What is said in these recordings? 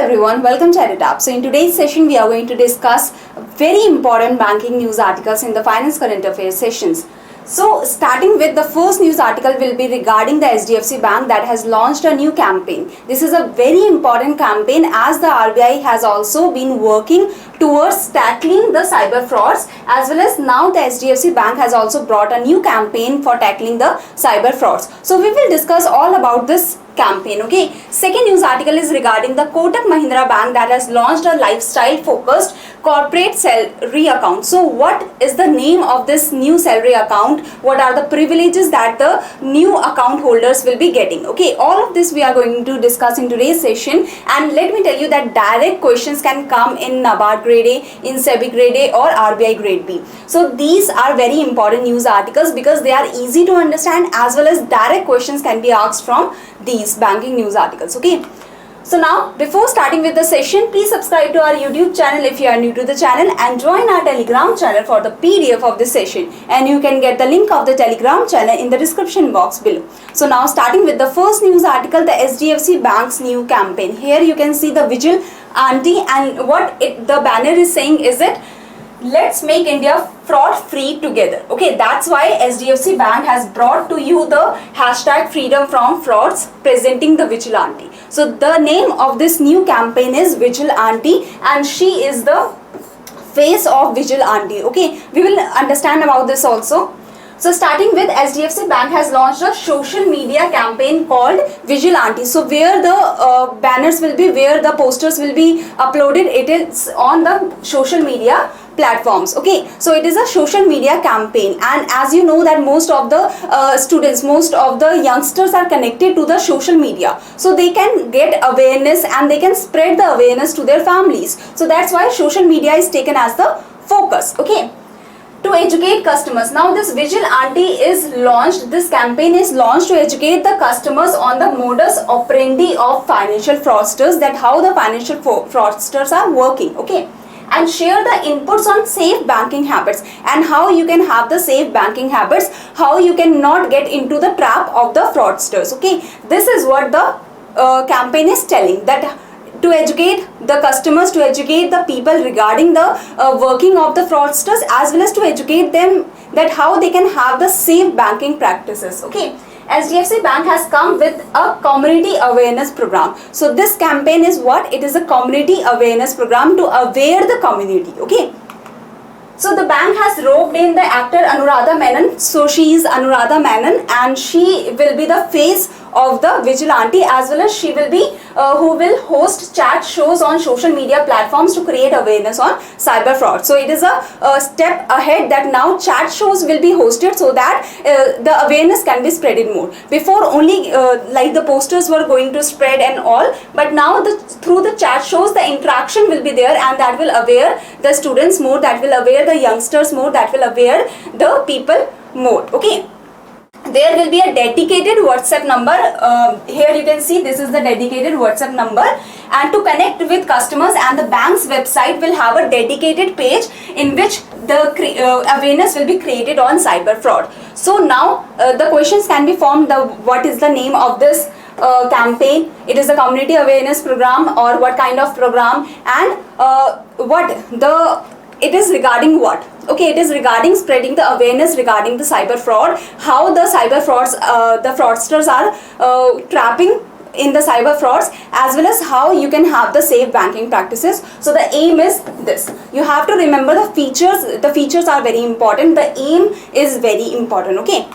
everyone, welcome to EditApp. So in today's session we are going to discuss very important banking news articles in the finance current affairs sessions. So starting with the first news article will be regarding the HDFC Bank that has launched a new campaign. This is a very important campaign as the RBI has also been working towards tackling the cyber frauds, as well as now the HDFC Bank has also brought a new campaign for tackling the cyber frauds. So we will discuss all about this campaign. Okay, second news article is regarding the Kotak Mahindra Bank that has launched a lifestyle focused corporate salary account. So what is the name of this new salary account? What are the privileges that the new account holders will be getting? Okay, all of this we are going to discuss in today's session, and let me tell you that direct questions can come in NABARD grade A, in SEBI grade A or RBI grade B. So these are very important news articles because they are easy to understand, as well as direct questions can be asked from these banking news articles. Okay, so now before starting with the session, please subscribe to our YouTube channel if you are new to the channel, and join our Telegram channel for the PDF of this session, and you can get the link of the Telegram channel in the description box below. So now starting with the first news article, the HDFC Bank's new campaign. Here you can see the Vigil Aunty, and what the banner is saying is that let's make India fraud free together. Okay, that's why HDFC Bank has brought to you the hashtag freedom from frauds, presenting the Vigil Aunty. So the name of this new campaign is Vigil Aunty, and she is the face of Vigil Aunty. Okay, we will understand about this also. So starting with, HDFC Bank has launched a social media campaign called Vigil Aunty. So where the banners will be, where the posters will be uploaded, it is on the social media platforms. Okay, so it is a social media campaign, and as you know that most of the students, most of the youngsters are connected to the social media, so they can get awareness and they can spread the awareness to their families. So that's why social media is taken as the focus. Okay, to educate customers. Now this Vigil Aunty is launched, this campaign is launched to educate the customers on the modus operandi of financial fraudsters, that how the financial fraudsters are working. Okay, and share the inputs on safe banking habits, and how you can have the safe banking habits, how you can not get into the trap of the fraudsters. Okay, this is what the campaign is telling, that to educate the customers, to educate the people regarding the working of the fraudsters, as well as to educate them that how they can have the safe banking practices. Okay, HDFC Bank has come with a community awareness program. So this campaign is what? It is a community awareness program to aware the community. Okay, so the bank has roped in the actor Anuradha Menon. So she is Anuradha Menon, and she will be the face of the Vigil Aunty, as well as she will be who will host chat shows on social media platforms to create awareness on cyber fraud. So it is a step ahead that now chat shows will be hosted, so that the awareness can be spreaded more. Before only like the posters were going to spread and all, but now through the chat shows the interaction will be there, and that will aware the students more, that will aware the youngsters more, that will aware the people more. Okay, there will be a dedicated WhatsApp number. Here you can see this is the dedicated WhatsApp number, and to connect with customers, and the bank's website will have a dedicated page in which the awareness will be created on cyber fraud. So now the questions can be formed, what is the name of this campaign? It is a community awareness program, or what kind of program, and it is regarding what? Okay, it is regarding spreading the awareness regarding the cyber fraud, how the cyber frauds, the fraudsters are trapping in the cyber frauds, as well as how you can have the safe banking practices. So the aim is this. You have to remember the features. The features are very important. The aim is very important. Okay,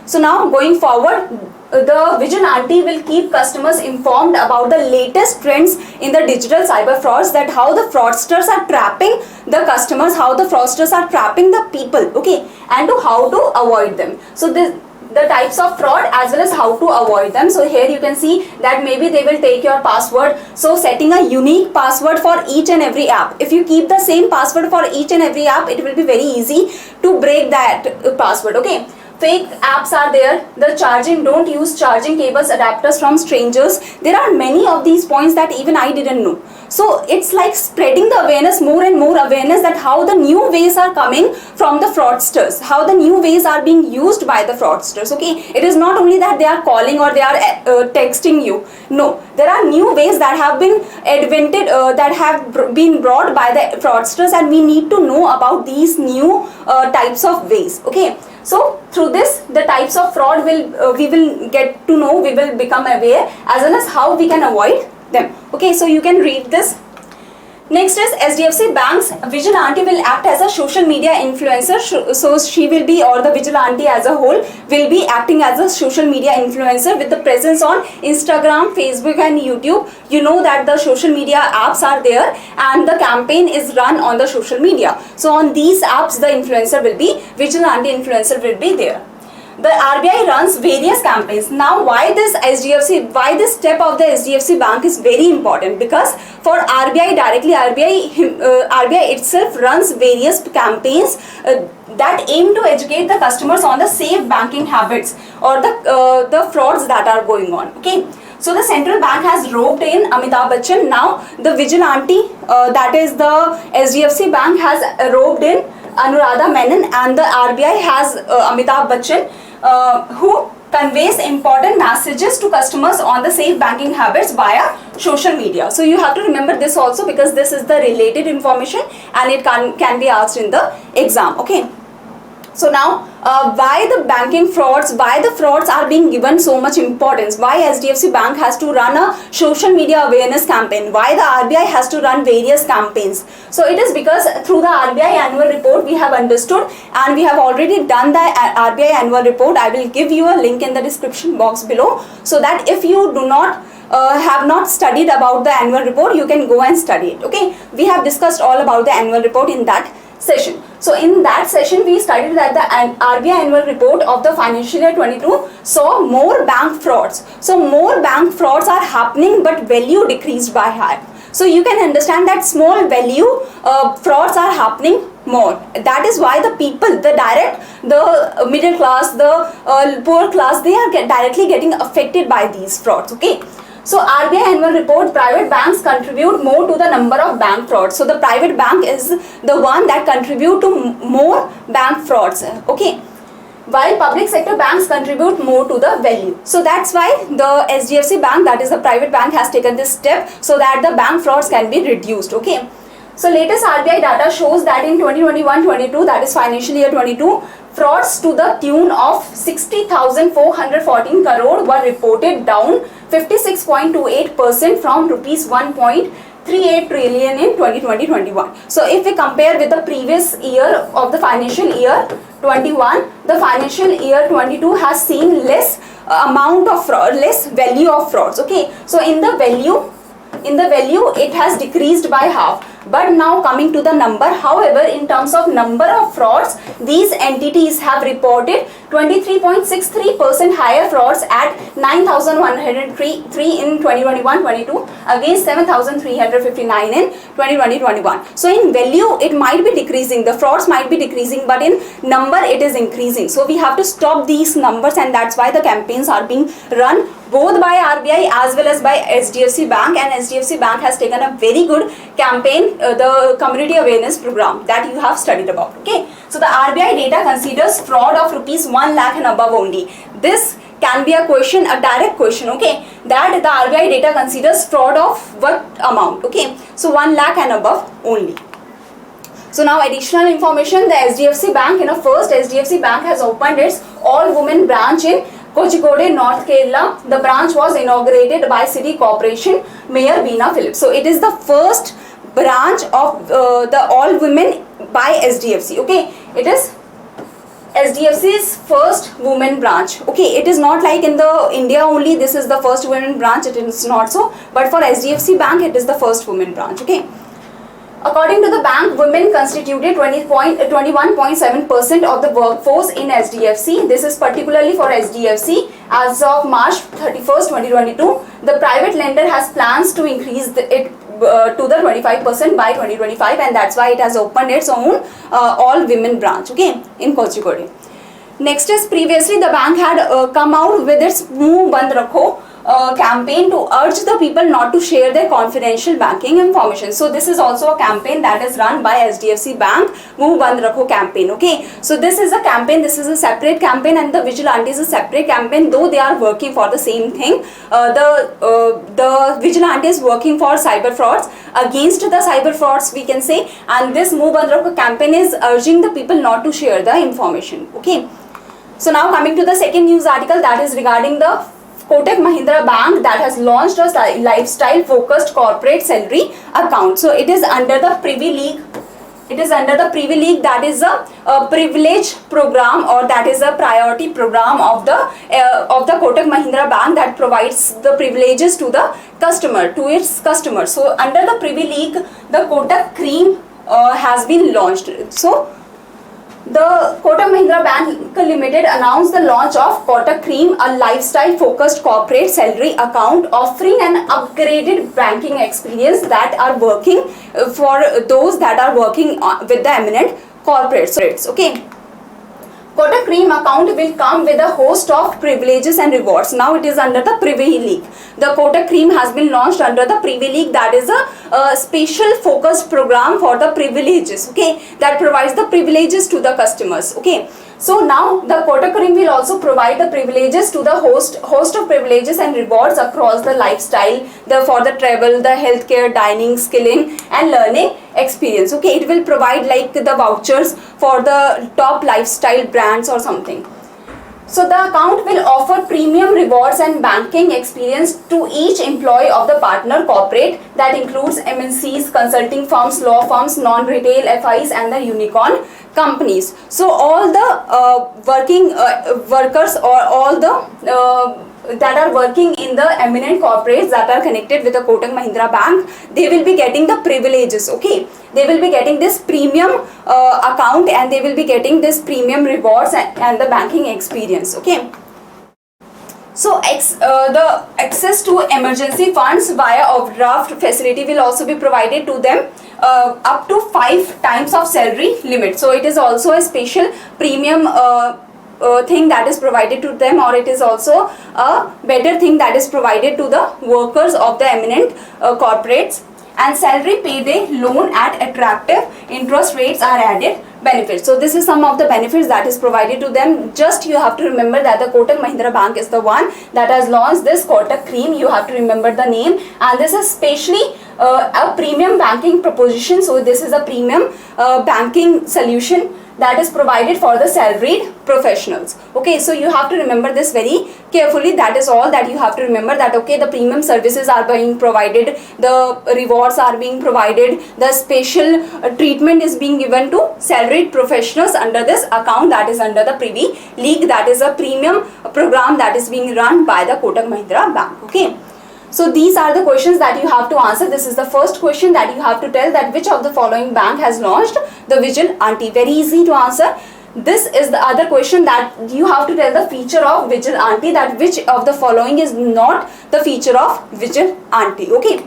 so now going forward, the Vigil Aunty will keep customers informed about the latest trends in the digital cyber frauds, that how the fraudsters are trapping the customers, how the fraudsters are trapping the people. Okay, and to how to avoid them. So the types of fraud, as well as how to avoid them. So here you can see that maybe they will take your password. So setting a unique password for each and every app. If you keep the same password for each and every app, it will be very easy to break that password. Okay, fake apps are there, the charging, don't use charging cables, adapters from strangers. There are many of these points that even I didn't know. So it's like spreading the awareness, more and more awareness, that how the new ways are coming from the fraudsters, how the new ways are being used by the fraudsters. Okay, it is not only that they are calling or they are texting you. No, there are new ways that have been invented, that have been brought by the fraudsters, and we need to know about these new types of ways. Okay, so through this, the types of fraud will we will get to know, we will become aware, as well as how we can avoid them. Okay, so you can read this. Next is SDFC Bank's vigilante will act as a social media influencer. So she will be, or the vigilante as a whole will be acting as a social media influencer with the presence on Instagram, Facebook and YouTube. You know that the social media apps are there and the campaign is run on the social media. So on these apps the influencer will be, vigilante influencer will be there. The RBI runs various campaigns. Now why this step of the SDFC Bank is very important? Because for RBI directly, RBI itself runs various campaigns that aim to educate the customers on the safe banking habits or the frauds that are going on. Okay. So the central bank has roped in Amitabh Bachchan. Now the vigilante, that is the SDFC Bank, has roped in Anuradha Menon, and the RBI has Amitabh Bachchan, who conveys important messages to customers on the safe banking habits via social media. So you have to remember this also, because this is the related information and it can be asked in the exam. Okay. So now why the banking frauds, why the frauds are being given so much importance, why SDFC Bank has to run a social media awareness campaign, why the RBI has to run various campaigns. So it is because through the RBI annual report we have understood, and we have already done the RBI annual report. I will give you a link in the description box below, so that if you do not have not studied about the annual report, you can go and study it. Okay, we have discussed all about the annual report in that session. So in that session we studied that the RBI annual report of the financial year 22 saw more bank frauds. So more bank frauds are happening, but value decreased by half. So you can understand that small value frauds are happening more. That is why the people, the middle class, the poor class, they are directly getting affected by these frauds. Okay. So RBI annual report, private banks contribute more to the number of bank frauds. So the private bank is the one that contribute to more bank frauds. Okay. While public sector banks contribute more to the value. So that's why the SDFC Bank, that is the private bank, has taken this step so that the bank frauds can be reduced. Okay. So latest RBI data shows that in 2021-22, that is financial year 22, frauds to the tune of 60,414 crore were reported, down 56.28% from rupees 1.38 trillion in 2020-21. So if we compare with the previous year of the financial year 21, the financial year 22 has seen less amount of fraud, less value of frauds. Okay, so in the value it has decreased by half. But now coming to the number, however, in terms of number of frauds, these entities have reported 23.63% higher frauds at 9,103 in 2021-22 against 7,359 in 2020-21. So in value it might be decreasing, the frauds might be decreasing, but in number it is increasing. So we have to stop these numbers, and that's why the campaigns are being run both by RBI as well as by SDFC Bank, and SDFC Bank has taken a very good campaign, the community awareness program that you have studied about. Okay, so the RBI data considers fraud of rupees 1 lakh and above only. This can be a question, a direct question. Okay, that the RBI data considers fraud of what amount? Okay, so 1 lakh and above only. So now additional information, the SDFC Bank, first SDFC Bank has opened its all-women branch in Kozhikode, North Kerala. The branch was inaugurated by City Corporation Mayor Veena Phillips. So it is the first branch of the all women by SDFC. Okay, it is SDFC's first women branch. Okay, it is not like in the India only this is the first women branch, it is not so, but for SDFC Bank it is the first women branch. Okay. According to the bank, women constituted 21.7% of the workforce in SDFC. This is particularly for SDFC. As of March 31st, 2022, the private lender has plans to increase it to the 25% by 2025, and that's why it has opened its own all-women branch, okay, in Kozhikode. Next is previously the bank had come out with its Muh Band Rakho campaign to urge the people not to share their confidential banking information. So this is also a campaign that is run by SDFC Bank, Muh Band Rakho campaign. Okay, so this is a campaign, this is a separate campaign, and the vigilante is a separate campaign, though they are working for the same thing. The vigilante is working for cyber frauds, against the cyber frauds we can say, and this Muh Band Rakho campaign is urging the people not to share the information. Okay, so now coming to the second news article, that is regarding the Kotak Mahindra Bank that has launched a lifestyle focused corporate salary account. So it is under the Privy League. It is under the Privy League, that is a privilege program, or that is a priority program of the Kotak Mahindra Bank that provides the privileges to the customer, to its customers. So under the Privy League, the Kotak Cream has been launched. So the Kotak Mahindra Bank Limited announced the launch of Kotak Cream, a lifestyle-focused corporate salary account offering an upgraded banking experience that are working for those that are working with the eminent corporates. Okay. Kotak Cream account will come with a host of privileges and rewards. Now it is under the Privy League. The Kotak Cream has been launched under the Privy League, that is a special focused program for the privileges, okay, that provides the privileges to the customers. Okay, so now the Kotak Cream will also provide the privileges to the host of privileges and rewards across the lifestyle, for the travel, the healthcare, dining, skilling and learning experience. Okay, it will provide like the vouchers for the top lifestyle brands or something. So the account will offer premium rewards and banking experience to each employee of the partner corporate, that includes MNCs, consulting firms, law firms, non-retail FIs and the unicorn companies. So all the working workers, or all the that are working in the eminent corporates that are connected with the Kotak Mahindra Bank, they will be getting the privileges. Okay, they will be getting this premium account, and they will be getting this premium rewards and the banking experience. Okay, so the access to emergency funds via overdraft facility will also be provided to them, up to 5 times of salary limit. So it is also a special premium thing that is provided to them, or it is also a better thing that is provided to the workers of the eminent corporates. And salary payday loan at attractive interest rates are added benefits. So this is some of the benefits that is provided to them. Just you have to remember that the Kotak Mahindra Bank is the one that has launched this Kotak Cream. You have to remember the name, and this is specially a premium banking proposition. So this is a premium banking solution that is provided for the salaried professionals. Okay, so you have to remember this very carefully. That is all that you have to remember, that okay, the premium services are being provided, the rewards are being provided, the special treatment is being given to salaried professionals under this account that is under the Privy League. That is a premium program that is being run by the Kotak Mahindra Bank. Okay, so these are the questions that you have to answer. This is the first question that you have to tell, that which of the following bank has launched the Vigilante. Very easy to answer. This is the other question, that you have to tell the feature of Vigilante, that which of the following is not the feature of Vigilante. Okay.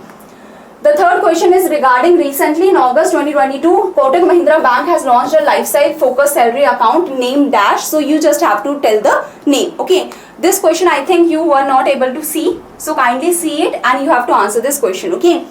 The third question is regarding recently in August 2022, Kotak Mahindra Bank has launched a lifestyle focused salary account named Dash. So you just have to tell the name. Okay. This question I think you were not able to see. So kindly see it and you have to answer this question. Okay.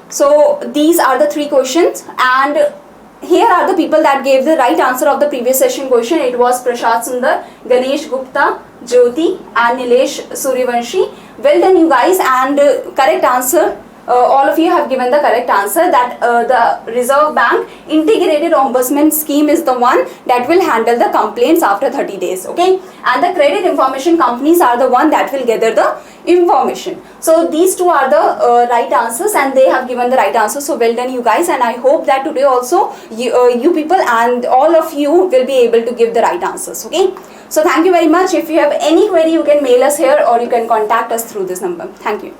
So these are the 3 questions, and here are the people that gave the right answer of the previous session question. It was Prashad Sundar, Ganesh Gupta, Jyoti and Nilesh Suryavanshi. Well done you guys, and correct answer. All of you have given the correct answer, that the Reserve Bank Integrated Ombudsman Scheme is the one that will handle the complaints after 30 days. Okay, and the credit information companies are the one that will gather the information. So these 2 are the right answers, and they have given the right answer. So well done you guys, and I hope that today also you people and all of you will be able to give the right answers. Okay, so thank you very much. If you have any query, you can mail us here or you can contact us through this number. Thank you.